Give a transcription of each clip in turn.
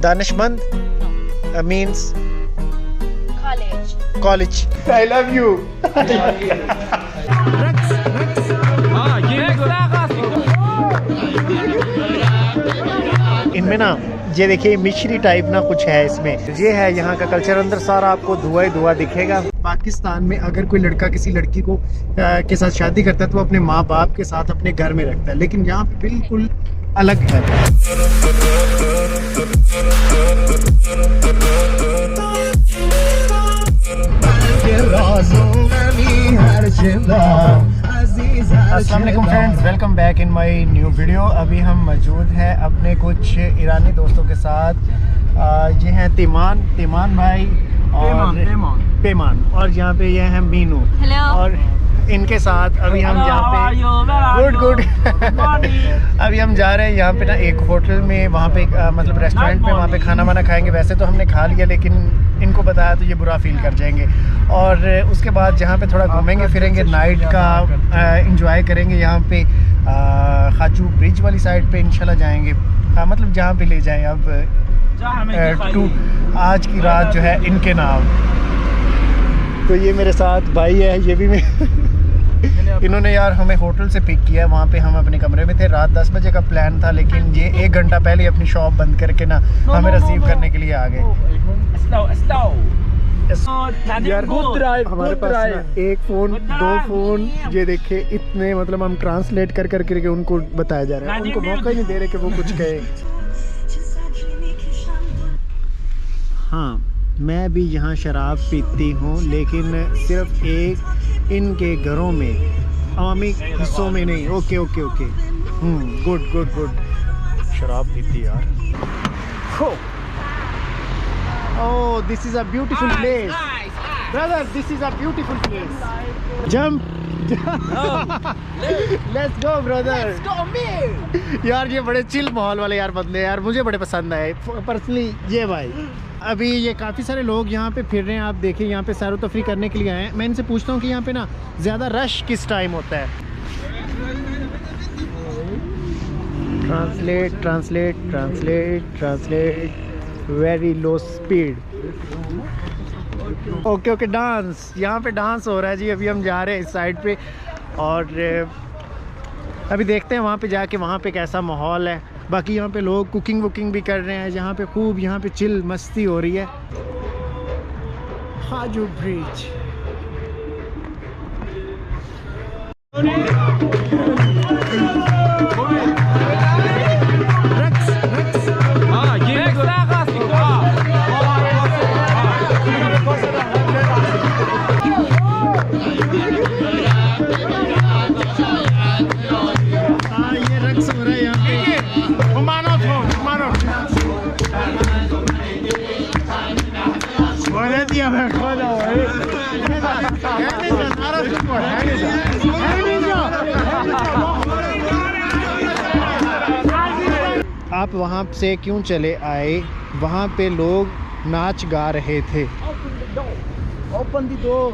Danishmand means college. I love you. इनमें ना ये देखिए मिश्री टाइप ना कुछ है इसमें, ये है यहाँ का कल्चर। अंदर सारा आपको धुआं ही धुआं दिखेगा। पाकिस्तान में अगर कोई लड़का किसी लड़की को के साथ शादी करता है तो वो अपने माँ बाप के साथ अपने घर में रखता है, लेकिन यहाँ पे बिल्कुल अलग है। अस्सलाम वालेकुम friends, welcome back in my new video. अभी हम मौजूद हैं अपने कुछ ईरानी दोस्तों के साथ। ये हैं तीमान भाई और पेमान, और यहाँ पे ये हैं मीनू। और इनके साथ अभी हम यहाँ पे गुड अभी हम जा रहे हैं यहाँ पे ना एक होटल में, वहाँ पे मतलब रेस्टोरेंट में, वहाँ पे खाना वाना खाएंगे। वैसे तो हमने खा लिया, लेकिन इनको बताया तो ये बुरा फील कर जाएंगे। और उसके बाद जहाँ पे थोड़ा घूमेंगे फिरेंगे, नाइट का एंजॉय करेंगे। यहाँ पे खाजू ब्रिज वाली साइड पे इंशाल्लाह जाएंगे। हाँ, मतलब जहाँ पे ले जाएं। अब आज की रात जो है इनके नाम। तो ये मेरे साथ भाई है, ये भी इन्होंने यार हमें होटल से पिक किया। वहाँ पे हम अपने कमरे में थे। रात 10 बजे का प्लान था, लेकिन ये 1 घंटा पहले अपनी शॉप बंद करके ना हमें रिसीव करने के लिए आ गए। यार हमारे पास ना 1 फ़ोन 2 फ़ोन, ये देखे इतने, मतलब हम ट्रांसलेट कर करके उनको बताया जा रहा है। उनको मौका ही नहीं दे रहे कि वो कुछ कहे। हाँ, मैं भी यहाँ शराब पीती हूँ, लेकिन सिर्फ एक इनके घरों में, अवामी हिस्सों में नहीं। Okay good. शराब पीती यार। Oh, this is a beautiful place. Brother, this is a beautiful place. Jump. Let's go, brother. Let's go, man. यार ये बड़े चिल माहौल वाले यार बंदे यार, मुझे बड़े पसंद आए पर्सनली ये भाई। अभी ये काफ़ी सारे लोग यहाँ पे फिर रहे हैं। आप देखिए यहाँ पे सैर तफरी करने के लिए आए हैं। मैं इनसे पूछता हूँ कि यहाँ पे ना ज़्यादा रश किस टाइम होता है। Translate very low speed. Okay dance, यहाँ पे डांस हो रहा है जी। अभी हम जा रहे हैं इस साइड पे, और अभी देखते हैं वहाँ पे जाके वहाँ पे कैसा माहौल है। बाकी यहाँ पे लोग कुकिंग वुकिंग भी कर रहे हैं। यहाँ पे खूब यहाँ पे चिल मस्ती हो रही है। खाजू ब्रिज। आप वहाँ से क्यों चले आए? वहाँ पे लोग नाच गा रहे थे। Open the door.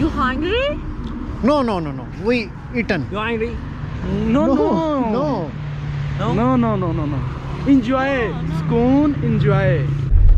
You hungry? No, we eaten. You hungry? No. Enjoy. Schoon, enjoy.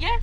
Yes.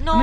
No,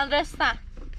understand.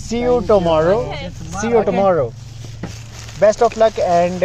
See you tomorrow. Best of luck and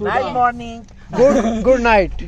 Night morning. Good night.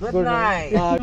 Good night.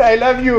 I love you.